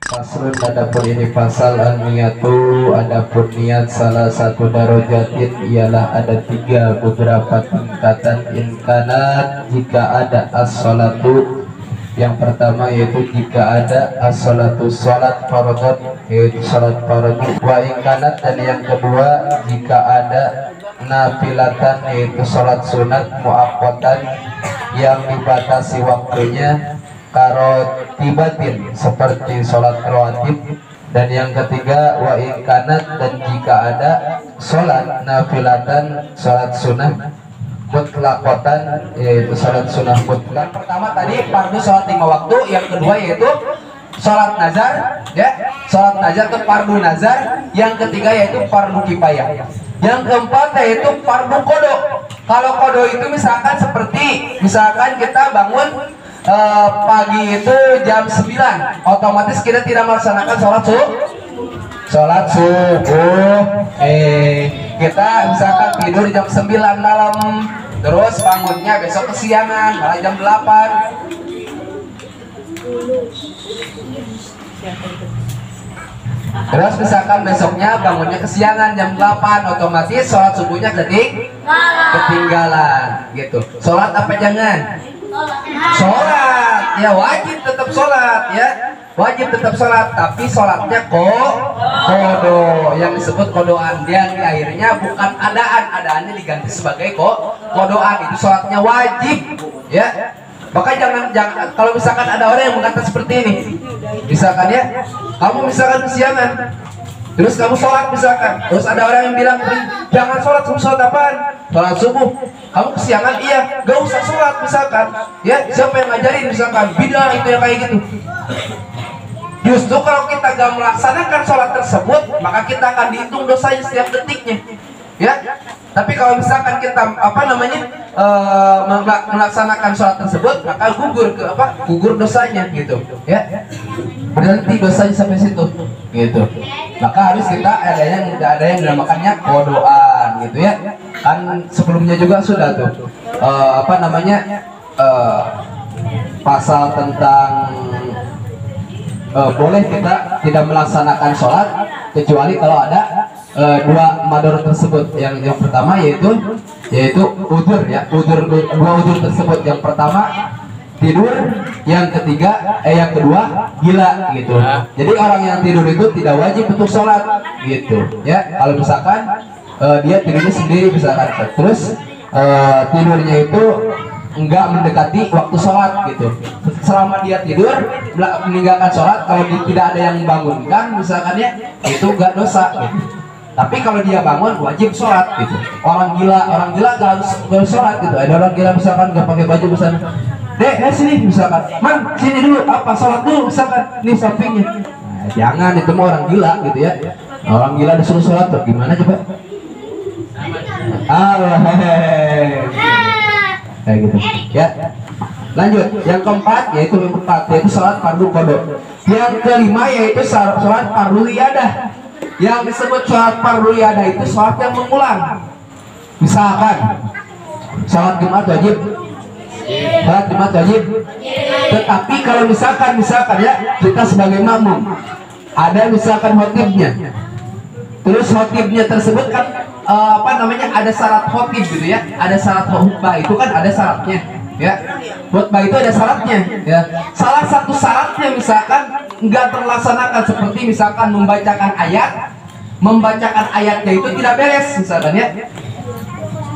Faslun, adapun ini pasal an-niyatu, adapun niat salah satu darajatin ialah ada tiga beberapa tingkatan. Inkanat, jika ada as-salatu, yang pertama yaitu jika ada as-salatu salat fardhu, yaitu salat fardhu. Wa inkanat, dan yang kedua jika ada nafilatan, yaitu salat sunat muaqqatan yang dibatasi waktunya, karotibatin, seperti sholat rawatib. Dan yang ketiga wa inkanat, dan jika ada sholat nafilatan, sholat sunnah mutlaqatan, yaitu sholat sunnah mutlak. Pertama tadi fardu sholat 5 waktu, yang kedua yaitu sholat nazar, ya, sholat nazar itu fardu nazar, yang ketiga yaitu fardu kifayah, yang keempat yaitu fardu kodo. Kalau kodo itu misalkan seperti misalkan kita bangun pagi itu jam 9, otomatis kita tidak melaksanakan sholat subuh. Kita misalkan tidur jam 9 malam, terus bangunnya besok kesiangan malah jam 8. Terus misalkan besoknya bangunnya kesiangan jam 8, otomatis sholat subuhnya ketinggalan gitu. Sholat apa jangan? Sholat, ya wajib tetap sholat, ya wajib tetap sholat, tapi sholatnya kodo, yang disebut kodoan. Yang di akhirnya bukan adaannya diganti sebagai kodoan, itu sholatnya wajib, ya. Maka jangan kalau misalkan ada orang yang berkata seperti ini, misalkan ya, kamu misalkan kesiangan, terus kamu sholat misalkan, terus ada orang yang bilang jangan sholat, kamu sholat apaan? Sholat subuh. Kamu kesiangan, iya, gak usah sholat misalkan, ya, siapa yang ngajarin misalkan? Bidah itu yang kayak gitu. Justru kalau kita gak melaksanakan sholat tersebut, maka kita akan dihitung dosanya setiap detiknya, ya. Tapi kalau misalkan kita melaksanakan sholat tersebut, maka gugur dosanya gitu, ya, berhenti dosanya sampai situ gitu. Maka harus kita ada yang dinamakannya kodoan gitu, ya. Kan sebelumnya juga sudah tuh pasal tentang boleh kita tidak melaksanakan sholat kecuali kalau ada dua mador tersebut. Yang pertama yaitu udzur, ya, dua udzur tersebut. Yang pertama tidur, yang kedua gila gitu. Jadi orang yang tidur itu tidak wajib untuk sholat gitu, ya. Kalau misalkan dia tidurnya sendiri misalkan, terus tidurnya itu enggak mendekati waktu sholat gitu, selama dia tidur meninggalkan sholat, kalau tidak ada yang membangunkan misalkan, ya, itu enggak dosa gitu. Tapi kalau dia bangun wajib sholat gitu. Orang gila gak harus sholat gitu. Ada orang gila misalkan gak pakai baju misalkan, dek sini misalkan, man sini dulu, apa sholat dulu misalkan, nih sampingnya. Nah, jangan, itu mah orang gila gitu, ya. Orang gila disuruh sholat tuh gimana coba? Kayak gitu, ya. Lanjut, yang keempat yaitu sholat fardu qada. Yang kelima yaitu sholat fardu iyadah. Yang disebut sholat fardu iyadah itu sholat yang mengulang. Misalkan sholat Jumat wajib, tetapi kalau misalkan ya, kita sebagai makmum ada misalkan khotibnya, terus khotibnya tersebut kan ada syarat khotib gitu, ya, ada syarat khutbah itu kan ada syaratnya, ya. Khutbah itu ada syaratnya, ya. Salah satu syaratnya misalkan enggak terlaksanakan, seperti misalkan membacakan ayatnya itu tidak beres misalkan, ya,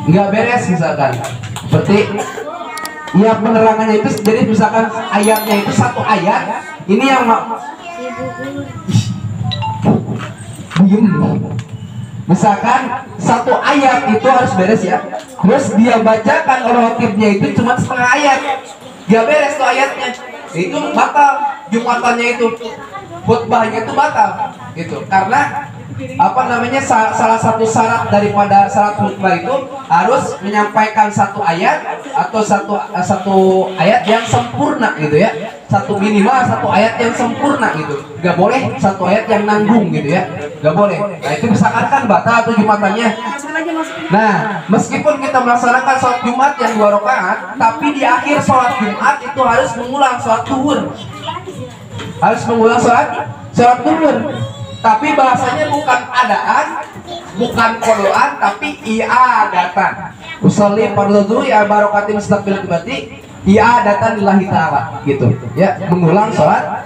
enggak beres misalkan, seperti ya penerangannya itu, jadi misalkan ayatnya itu satu ayat, ini yang misalkan satu ayat itu harus beres, ya, terus dia bacakan oleh khotibnya itu cuma setengah ayat, dia beres tuh ayatnya, itu batal jumatannya, itu khutbahnya itu batal gitu. Karena salah satu syarat daripada syarat khutbah itu harus menyampaikan satu ayat atau satu ayat yang sempurna gitu, ya, minimal satu ayat yang sempurna gitu, nggak boleh satu ayat yang nanggung gitu, ya, nggak boleh. Nah itu misalkan kan batal tuh jumatannya. Nah meskipun kita melaksanakan sholat Jumat yang 2 rakaat, tapi di akhir sholat Jumat itu harus mengulang sholat zuhur, harus mengulang sholat sholat duhur. Tapi bahasanya bukan adaan, bukan kodoan, tapi i'adatan. Usolli fardhu dzuhri al barakatim mustaqbil kibati i'adatan lillahi ta'ala gitu ya, mengulang sholat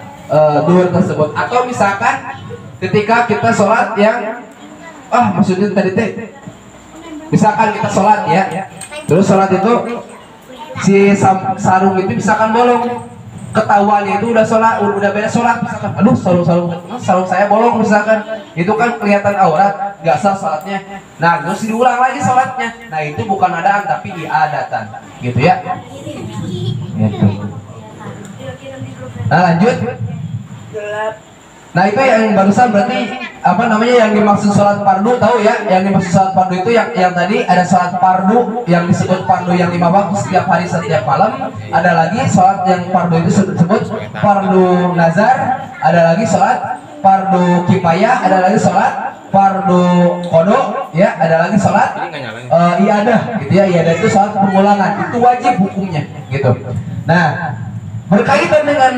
duhur tersebut. Atau misalkan ketika kita sholat yang maksudnya tadi teh, misalkan kita sholat ya, terus sholat itu si sarung itu misalkan bolong, ketahuannya itu udah sholat, udah beda sholat, misalkan aduh sarung saya bolong misalkan, itu kan kelihatan aurat, nggak sah sholatnya. Nah terus diulang lagi sholatnya, nah itu bukan adaan tapi i'adatan gitu ya gitu. Nah lanjut. Nah itu yang barusan berarti apa namanya yang dimaksud sholat fardu, tahu ya? Yang dimaksud sholat fardu itu yang tadi ada sholat fardu yang disebut fardu yang 5 waktu setiap hari setiap malam. Ada lagi sholat yang fardu itu disebut fardu nazar. Ada lagi sholat fardu kifayah. Ada lagi sholat fardu qada ya. Ada lagi sholat iadah gitu ya. Iadah itu sholat pengulangan, itu wajib hukumnya gitu. Nah berkaitan dengan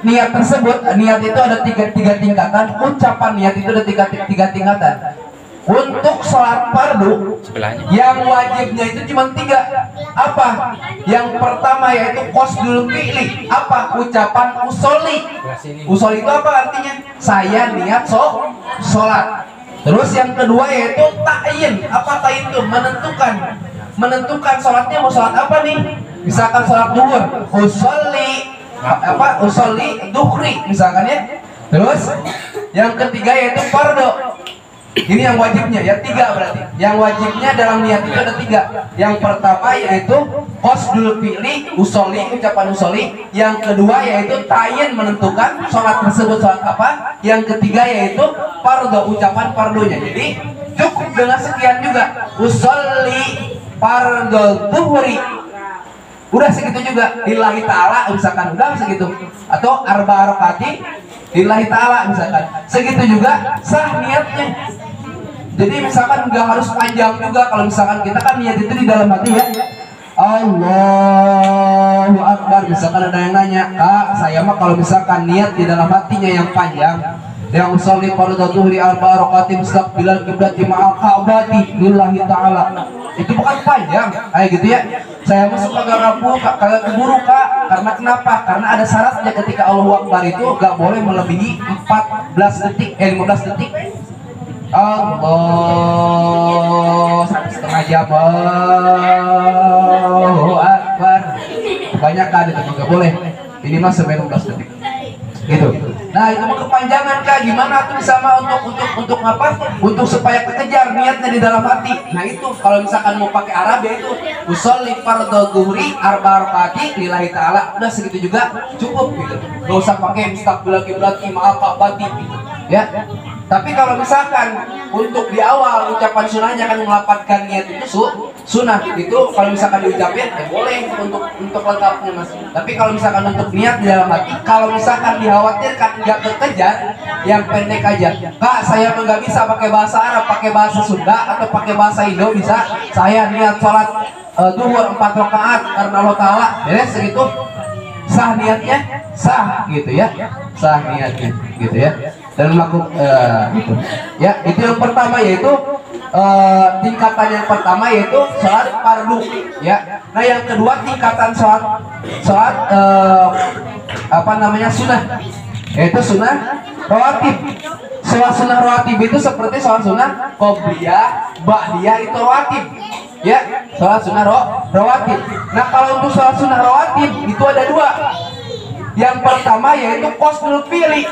niat tersebut, niat itu ada tiga tingkatan. Ucapan niat itu ada tiga tingkatan. Untuk sholat fardu yang wajibnya itu cuma 3. Apa? Yang pertama yaitu qasdul fi'li. Apa? Ucapan usolli. Usolli itu apa artinya? Saya niat sholat. Terus yang kedua yaitu ta'yin. Apa ta'yin itu? Menentukan sholatnya mau sholat apa nih? Misalkan sholat duhur, usolli duhri misalkan ya. Terus yang ketiga yaitu fardu. Ini yang wajibnya ya 3 berarti. Yang wajibnya dalam niat itu ada 3. Yang pertama yaitu qasdul fi'li, usolli, ucapan usolli. Yang kedua yaitu ta'yin, menentukan sholat tersebut sholat apa. Yang ketiga yaitu fardu, ucapan fardunya. Jadi cukup dengan sekian juga. Usolli fardhu duhri, udah segitu juga. Lillahi ta'ala misalkan udah segitu. Atau arba rakaati lillahi ta'ala misalkan segitu juga sah niatnya. Jadi misalkan nggak harus panjang juga. Kalau misalkan kita kan niat itu di dalam hati ya, Allahu Akbar. Misalkan ada yang nanya, Kak saya mah kalau misalkan niat di dalam hatinya yang panjang, yang usolli fardhu dzuhri al barakatim mustaqbilal qiblati ma'al ka'bati lillahi ta'ala, itu bukan panjang kayak gitu ya. Saya masuk kagak keburu Kak. Karena kenapa? Karena ada syaratnya. Ketika Allahu Akbar itu gak boleh melebihi 15 detik 15 detik. Allah setengah jam. Allahu Akbar kebanyakan itu gak boleh, minimal 19 detik gitu. Nah itu mau kepanjangan Kak, gimana tuh sama untuk apa? Untuk supaya kekejar niatnya di dalam hati. Nah itu kalau misalkan mau pakai Arab ya itu usolli fardhu dzuhri arba rakaati lillahi ta'ala, udah segitu juga cukup gitu. Gak usah pakai mustaqbil qiblati ma'al ka'bati gitu ya. Tapi kalau misalkan untuk di awal ucapan sunahnya kan melapatkan niat itu sunnah itu, kalau misalkan diucapin ya boleh untuk lengkapnya Mas. Tapi kalau misalkan untuk niat di dalam hati, kalau misalkan dikhawatirkan nggak kekejar, yang pendek aja. Kak saya nggak bisa pakai bahasa Arab, pakai bahasa Sunda atau pakai bahasa Indo bisa. Saya niat sholat duhur 4 rakaat karena Allah Ta'ala, beres segitu. Sah niatnya, sah gitu ya, sah niatnya gitu ya. Dan melakukan gitu. Ya itu yang pertama yaitu tingkatan yang pertama yaitu sholat fardu ya. Nah yang kedua tingkatan sholat apa namanya sunnah, yaitu sunnah rawatib. Sholat sunnah rawatib itu seperti sholat sunnah qobliyah, ba'diyah itu rawatib ya. Sholat sunnah rawatib. Nah kalau untuk sholat sunnah rawatib itu ada 2. Yang pertama yaitu qasdul fi'li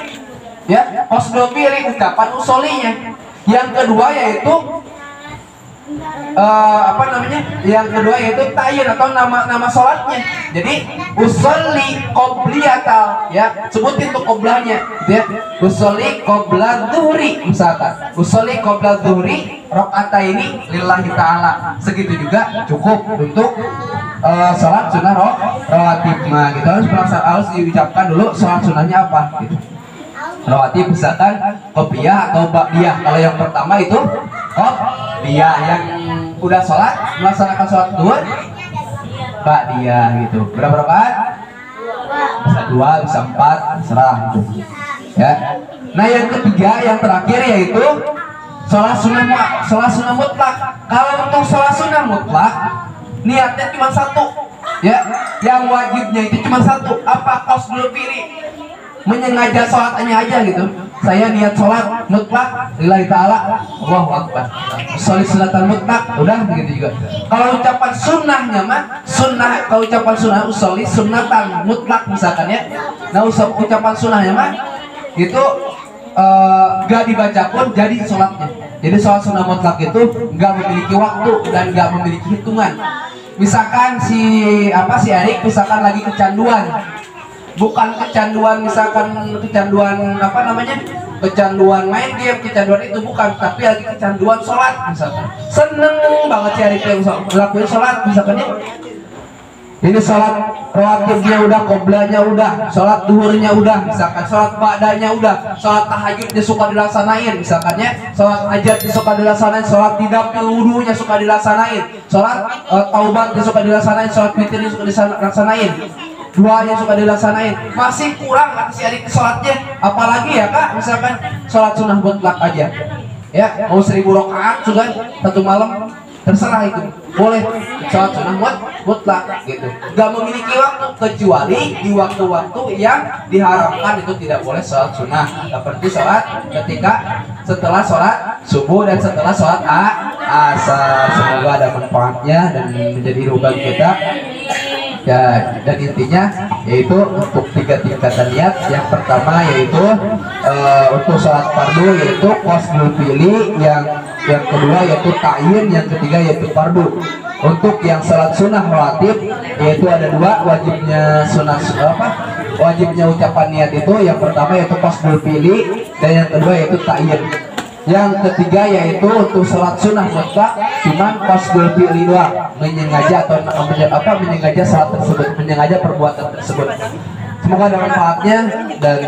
ya, qasdul fi'li ucapan usolinya. Yang kedua yaitu apa namanya? Yang kedua yaitu ta'yin atau nama sholatnya. Jadi usolli qobliyatal ya, sebutin tuh qoblahnya gitu ya. Usolli qobla dzuhri misalkan. Usolli qobla dzuhri rakaataini lillahi ta'ala. Segitu juga cukup untuk sholat sunnah rawatib mah gitu. Harus diucapkan dulu sholat sunnahnya apa gitu. Rawatib misalkan qobliyah atau ba'diyah. Kalau yang pertama itu qobliyah, yang udah sholat melaksanakan sholat duhur ba'diyah gitu. Berapa rakaat? Bisa 2, bisa 4, terserah gitu ya. Nah yang ketiga, yang terakhir yaitu sholat sunnah mutlak. Kalau untuk sholat sunnah mutlak niatnya cuma satu, ya, yang wajibnya itu cuma satu. Apa? Qasdul fi'li, menyengaja sholatnya aja gitu. Saya niat sholat mutlak lillahi ta'ala, Allahu akbar, sholat sunatan mutlak, udah begitu juga. Kalau ucapan sunnahnya mah sunnah, kalau ucapan sunnah usolli sunnatan mutlak misalkan ya. Nah ucapan sunnahnya mah itu gak dibaca pun jadi sholatnya. Jadi sholat sunnah mutlak itu gak memiliki waktu dan gak memiliki hitungan. Misalkan si Erik misalkan lagi kecanduan, bukan kecanduan misalkan kecanduan apa namanya, kecanduan main game, kecanduan itu bukan, tapi lagi kecanduan sholat misalkan. Seneng banget si Erik yang ngelakuin sholat misalkan ya. Ini sholat rawatibnya udah, qoblanya udah, sholat duhurnya udah, misalkan sholat ba'danya udah, sholat tahajudnya suka dilaksanain misalkannya, sholat hajatnya suka dilaksanain, sholat didapil wudunya suka dilaksanain, sholat taubatnya suka dilaksanain, sholat witirnya suka dilaksanain, duanya suka dilaksanain. Masih kurang kata si adik sholatnya, apalagi ya kak, misalkan sholat sunnah mutlak aja ya, mau 1000 rakaat juga satu malam, terserah itu, boleh sholat sunnah mutlak gitu. Gak memiliki waktu kecuali di waktu-waktu yang diharamkan itu tidak boleh sholat sunnah, seperti sholat ketika setelah sholat subuh dan setelah sholat asar. Semoga ada manfaatnya dan menjadi rubah kita ya. Dan intinya yaitu untuk 3 tingkatan niat. Yang pertama yaitu untuk sholat fardu yaitu qasdul fi'li, yang kedua yaitu ta'yin, yang ketiga yaitu fardu. Untuk yang sholat sunnah rawatib yaitu ada 2 wajibnya wajibnya ucapan niat itu. Yang pertama yaitu qasdul fi'li dan yang kedua yaitu ta'yin. Yang ketiga yaitu untuk sholat sunnah mutlak cuman qasdul fi'li doang, menyengaja atau menyengaja sholat tersebut, menyengaja perbuatan tersebut. Semoga ada manfaatnya dan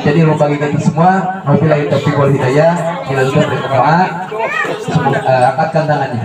jadi bagi kita semua. Wabillahi taufiq wal hidayah. Bila sudah bermanfaat, angkatkan tangannya.